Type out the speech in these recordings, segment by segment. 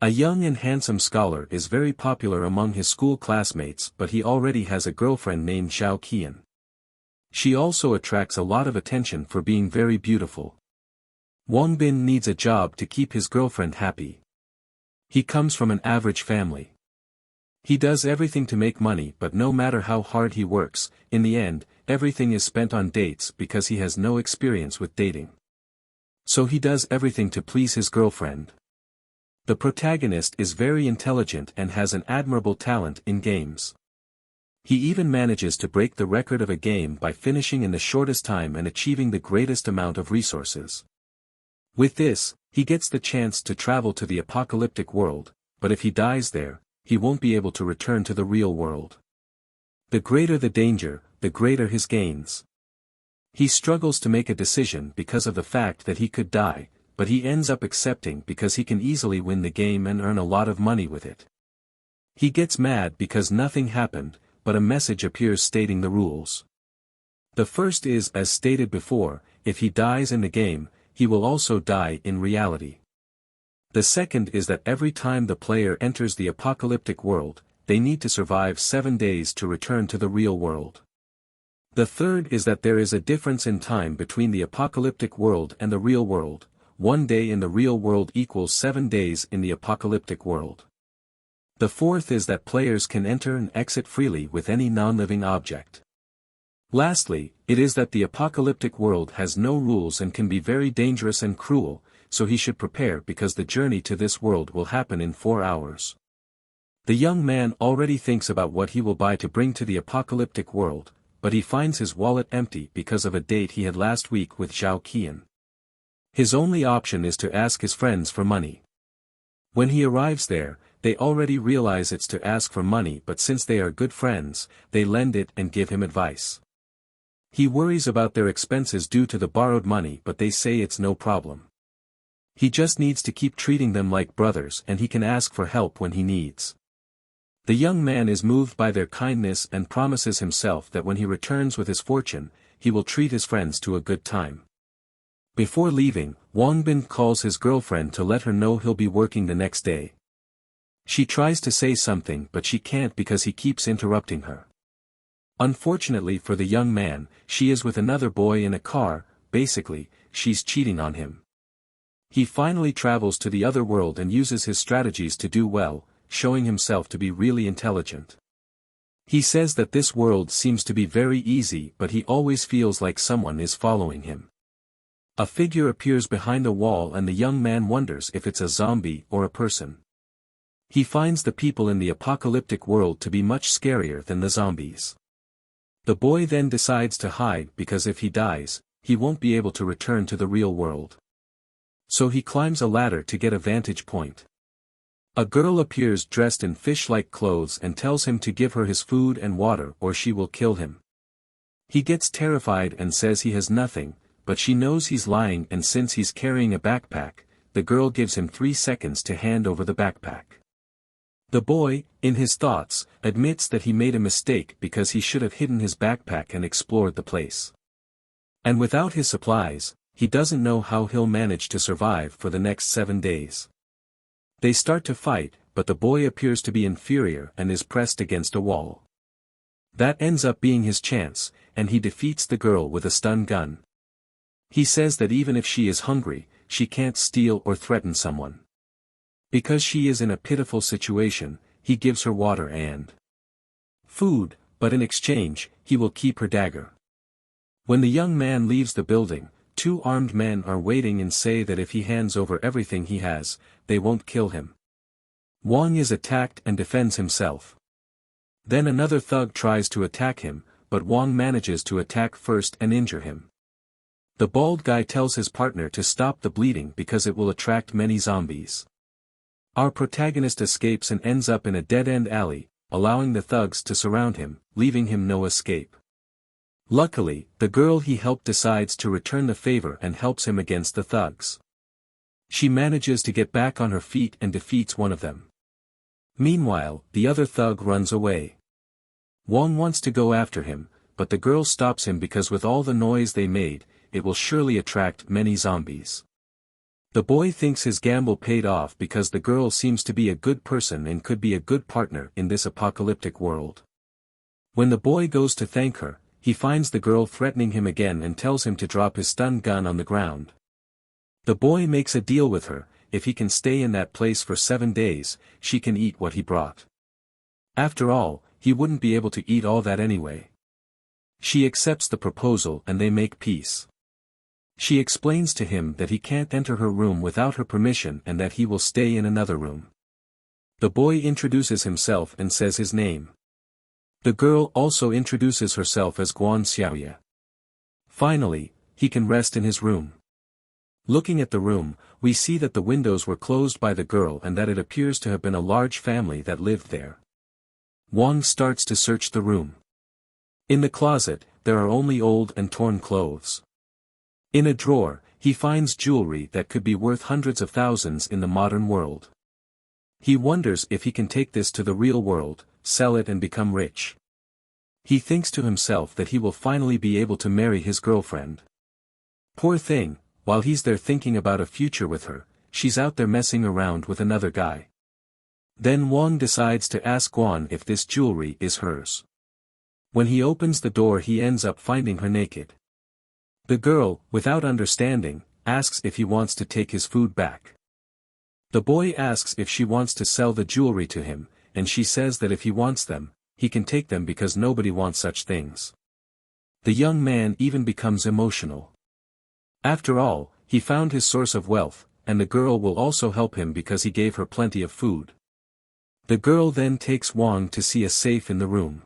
A young and handsome scholar is very popular among his school classmates, but he already has a girlfriend named Xiao Qian. She also attracts a lot of attention for being very beautiful. Wang Bin needs a job to keep his girlfriend happy. He comes from an average family. He does everything to make money, but no matter how hard he works, in the end, everything is spent on dates because he has no experience with dating. So he does everything to please his girlfriend. The protagonist is very intelligent and has an admirable talent in games. He even manages to break the record of a game by finishing in the shortest time and achieving the greatest amount of resources. With this, he gets the chance to travel to the apocalyptic world, but if he dies there, he won't be able to return to the real world. The greater the danger, the greater his gains. He struggles to make a decision because of the fact that he could die, but he ends up accepting because he can easily win the game and earn a lot of money with it. He gets mad because nothing happened, but a message appears stating the rules. The first is, as stated before, if he dies in the game, he will also die in reality. The second is that every time the player enters the apocalyptic world, they need to survive 7 days to return to the real world. The third is that there is a difference in time between the apocalyptic world and the real world. 1 day in the real world equals 7 days in the apocalyptic world. The fourth is that players can enter and exit freely with any non-living object. Lastly, it is that the apocalyptic world has no rules and can be very dangerous and cruel, so he should prepare because the journey to this world will happen in 4 hours. The young man already thinks about what he will buy to bring to the apocalyptic world, but he finds his wallet empty because of a date he had last week with Xiao Qian. His only option is to ask his friends for money. When he arrives there, they already realize it's to ask for money, but since they are good friends, they lend it and give him advice. He worries about their expenses due to the borrowed money, but they say it's no problem. He just needs to keep treating them like brothers and he can ask for help when he needs. The young man is moved by their kindness and promises himself that when he returns with his fortune, he will treat his friends to a good time. Before leaving, Wang Bin calls his girlfriend to let her know he'll be working the next day. She tries to say something but she can't because he keeps interrupting her. Unfortunately for the young man, she is with another boy in a car. Basically, she's cheating on him. He finally travels to the other world and uses his strategies to do well, showing himself to be really intelligent. He says that this world seems to be very easy, but he always feels like someone is following him. A figure appears behind a wall and the young man wonders if it's a zombie or a person. He finds the people in the apocalyptic world to be much scarier than the zombies. The boy then decides to hide because if he dies, he won't be able to return to the real world. So he climbs a ladder to get a vantage point. A girl appears dressed in fish-like clothes and tells him to give her his food and water or she will kill him. He gets terrified and says he has nothing, but she knows he's lying, and since he's carrying a backpack, the girl gives him 3 seconds to hand over the backpack. The boy, in his thoughts, admits that he made a mistake because he should have hidden his backpack and explored the place. And without his supplies, he doesn't know how he'll manage to survive for the next 7 days. They start to fight, but the boy appears to be inferior and is pressed against a wall. That ends up being his chance, and he defeats the girl with a stun gun. He says that even if she is hungry, she can't steal or threaten someone. Because she is in a pitiful situation, he gives her water and food, but in exchange, he will keep her dagger. When the young man leaves the building, 2 armed men are waiting and say that if he hands over everything he has, they won't kill him. Wang is attacked and defends himself. Then another thug tries to attack him, but Wang manages to attack first and injure him. The bald guy tells his partner to stop the bleeding because it will attract many zombies. Our protagonist escapes and ends up in a dead-end alley, allowing the thugs to surround him, leaving him no escape. Luckily, the girl he helped decides to return the favor and helps him against the thugs. She manages to get back on her feet and defeats one of them. Meanwhile, the other thug runs away. Wang wants to go after him, but the girl stops him because with all the noise they made, it will surely attract many zombies. The boy thinks his gamble paid off because the girl seems to be a good person and could be a good partner in this apocalyptic world. When the boy goes to thank her, he finds the girl threatening him again and tells him to drop his stun gun on the ground. The boy makes a deal with her: if he can stay in that place for 7 days, she can eat what he brought. After all, he wouldn't be able to eat all that anyway. She accepts the proposal and they make peace. She explains to him that he can't enter her room without her permission and that he will stay in another room. The boy introduces himself and says his name. The girl also introduces herself as Guan Xiaoye. Finally, he can rest in his room. Looking at the room, we see that the windows were closed by the girl and that it appears to have been a large family that lived there. Wang starts to search the room. In the closet, there are only old and torn clothes. In a drawer, he finds jewelry that could be worth hundreds of thousands in the modern world. He wonders if he can take this to the real world, sell it and become rich. He thinks to himself that he will finally be able to marry his girlfriend. Poor thing, while he's there thinking about a future with her, she's out there messing around with another guy. Then Wang decides to ask Guan if this jewelry is hers. When he opens the door, he ends up finding her naked. The girl, without understanding, asks if he wants to take his food back. The boy asks if she wants to sell the jewelry to him, and she says that if he wants them, he can take them because nobody wants such things. The young man even becomes emotional. After all, he found his source of wealth, and the girl will also help him because he gave her plenty of food. The girl then takes Wang to see a safe in the room.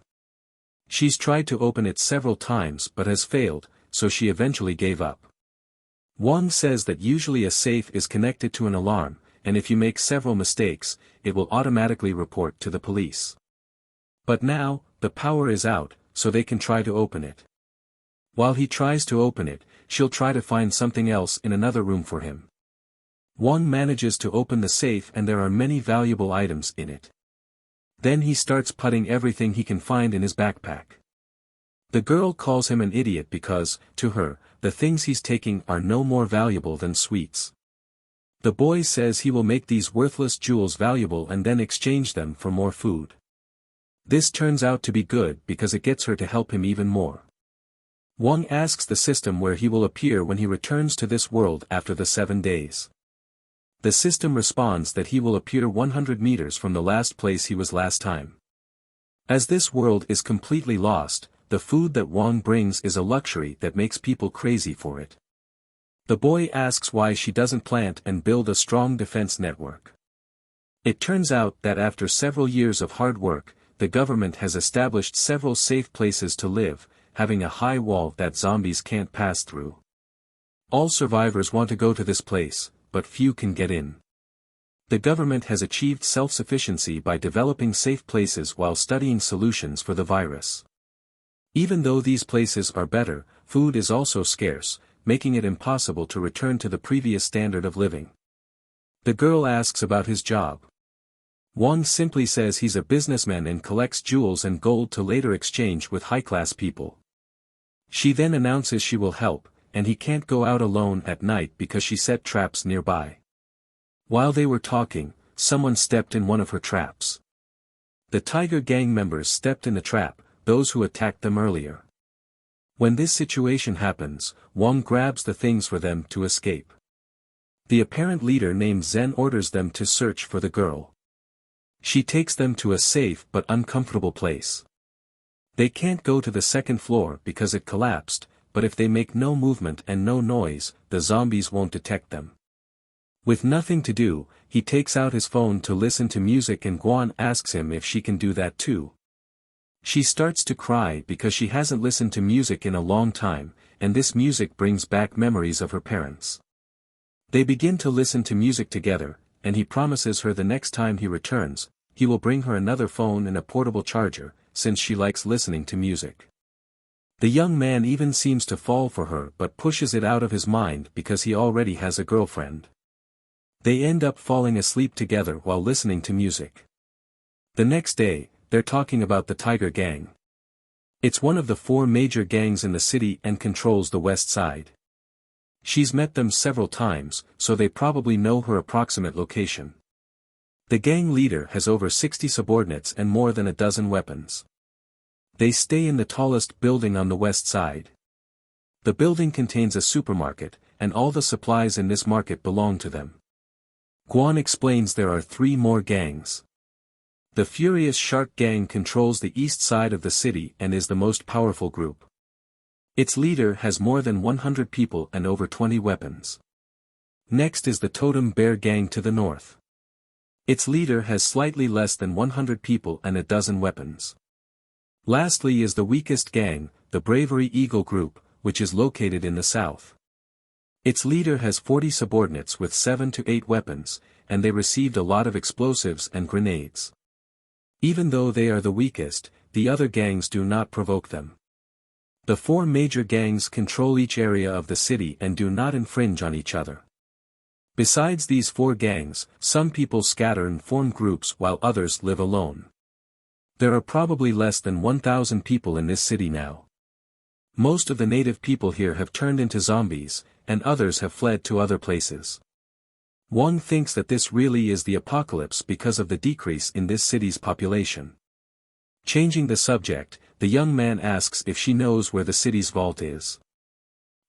She's tried to open it several times but has failed, so she eventually gave up. Wang says that usually a safe is connected to an alarm, and if you make several mistakes, it will automatically report to the police. But now, the power is out, so they can try to open it. While he tries to open it, she'll try to find something else in another room for him. Wang manages to open the safe and there are many valuable items in it. Then he starts putting everything he can find in his backpack. The girl calls him an idiot because, to her, the things he's taking are no more valuable than sweets. The boy says he will make these worthless jewels valuable and then exchange them for more food. This turns out to be good because it gets her to help him even more. Wang asks the system where he will appear when he returns to this world after the 7 days. The system responds that he will appear 100 meters from the last place he was last time. As this world is completely lost, the food that Wang brings is a luxury that makes people crazy for it. The boy asks why she doesn't plant and build a strong defense network. It turns out that after several years of hard work, the government has established several safe places to live, having a high wall that zombies can't pass through. All survivors want to go to this place, but few can get in. The government has achieved self-sufficiency by developing safe places while studying solutions for the virus. Even though these places are better, food is also scarce, making it impossible to return to the previous standard of living. The girl asks about his job. Wang simply says he's a businessman and collects jewels and gold to later exchange with high-class people. She then announces she will help, and he can't go out alone at night because she set traps nearby. While they were talking, someone stepped in one of her traps. The Tiger Gang members stepped in the trap, those who attacked them earlier. When this situation happens, Wang grabs the things for them to escape. The apparent leader named Zen orders them to search for the girl. She takes them to a safe but uncomfortable place. They can't go to the second floor because it collapsed, but if they make no movement and no noise, the zombies won't detect them. With nothing to do, he takes out his phone to listen to music and Guan asks him if she can do that too. She starts to cry because she hasn't listened to music in a long time, and this music brings back memories of her parents. They begin to listen to music together, and he promises her the next time he returns, he will bring her another phone and a portable charger, since she likes listening to music. The young man even seems to fall for her but pushes it out of his mind because he already has a girlfriend. They end up falling asleep together while listening to music. The next day, they're talking about the Tiger Gang. It's one of the 4 major gangs in the city and controls the west side. She's met them several times, so they probably know her approximate location. The gang leader has over 60 subordinates and more than a dozen weapons. They stay in the tallest building on the west side. The building contains a supermarket, and all the supplies in this market belong to them. Guan explains there are 3 more gangs. The Furious Shark Gang controls the east side of the city and is the most powerful group. Its leader has more than 100 people and over 20 weapons. Next is the Totem Bear Gang to the north. Its leader has slightly less than 100 people and a dozen weapons. Lastly is the weakest gang, the Bravery Eagle Group, which is located in the south. Its leader has 40 subordinates with 7 to 8 weapons, and they received a lot of explosives and grenades. Even though they are the weakest, the other gangs do not provoke them. The 4 major gangs control each area of the city and do not infringe on each other. Besides these 4 gangs, some people scatter and form groups while others live alone. There are probably less than 1,000 people in this city now. Most of the native people here have turned into zombies, and others have fled to other places. Wang thinks that this really is the apocalypse because of the decrease in this city's population. Changing the subject, the young man asks if she knows where the city's vault is.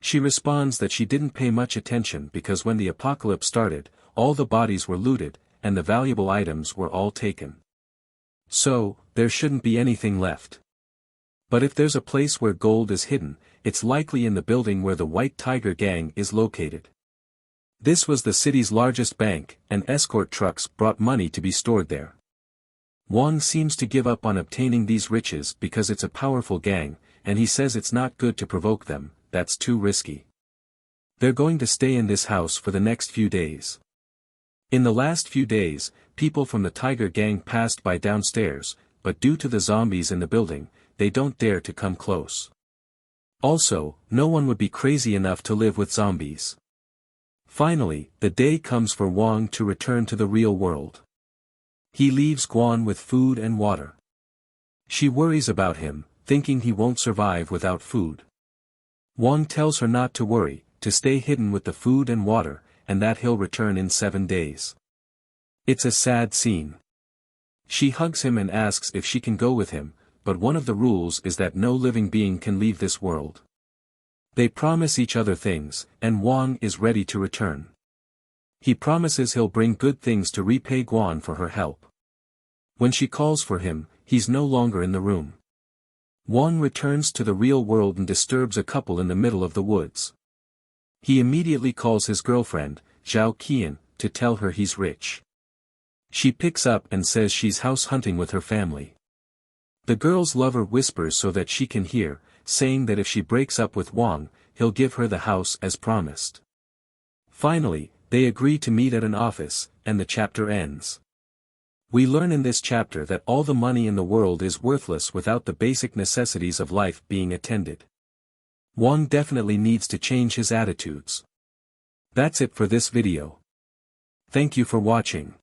She responds that she didn't pay much attention because when the apocalypse started, all the bodies were looted, and the valuable items were all taken. So, there shouldn't be anything left. But if there's a place where gold is hidden, it's likely in the building where the White Tiger Gang is located. This was the city's largest bank, and escort trucks brought money to be stored there. Wang seems to give up on obtaining these riches because it's a powerful gang, and he says it's not good to provoke them, that's too risky. They're going to stay in this house for the next few days. In the last few days, people from the Tiger Gang passed by downstairs, but due to the zombies in the building, they don't dare to come close. Also, no one would be crazy enough to live with zombies. Finally, the day comes for Wang to return to the real world. He leaves Guan with food and water. She worries about him, thinking he won't survive without food. Wang tells her not to worry, to stay hidden with the food and water, and that he'll return in 7 days. It's a sad scene. She hugs him and asks if she can go with him, but one of the rules is that no living being can leave this world. They promise each other things, and Wang is ready to return. He promises he'll bring good things to repay Guan for her help. When she calls for him, he's no longer in the room. Wang returns to the real world and disturbs a couple in the middle of the woods. He immediately calls his girlfriend, Zhao Qian, to tell her he's rich. She picks up and says she's house hunting with her family. The girl's lover whispers so that she can hear, saying that if she breaks up with Wang, he'll give her the house as promised. Finally, they agree to meet at an office, and the chapter ends. We learn in this chapter that all the money in the world is worthless without the basic necessities of life being attended. Wang definitely needs to change his attitudes. That's it for this video. Thank you for watching.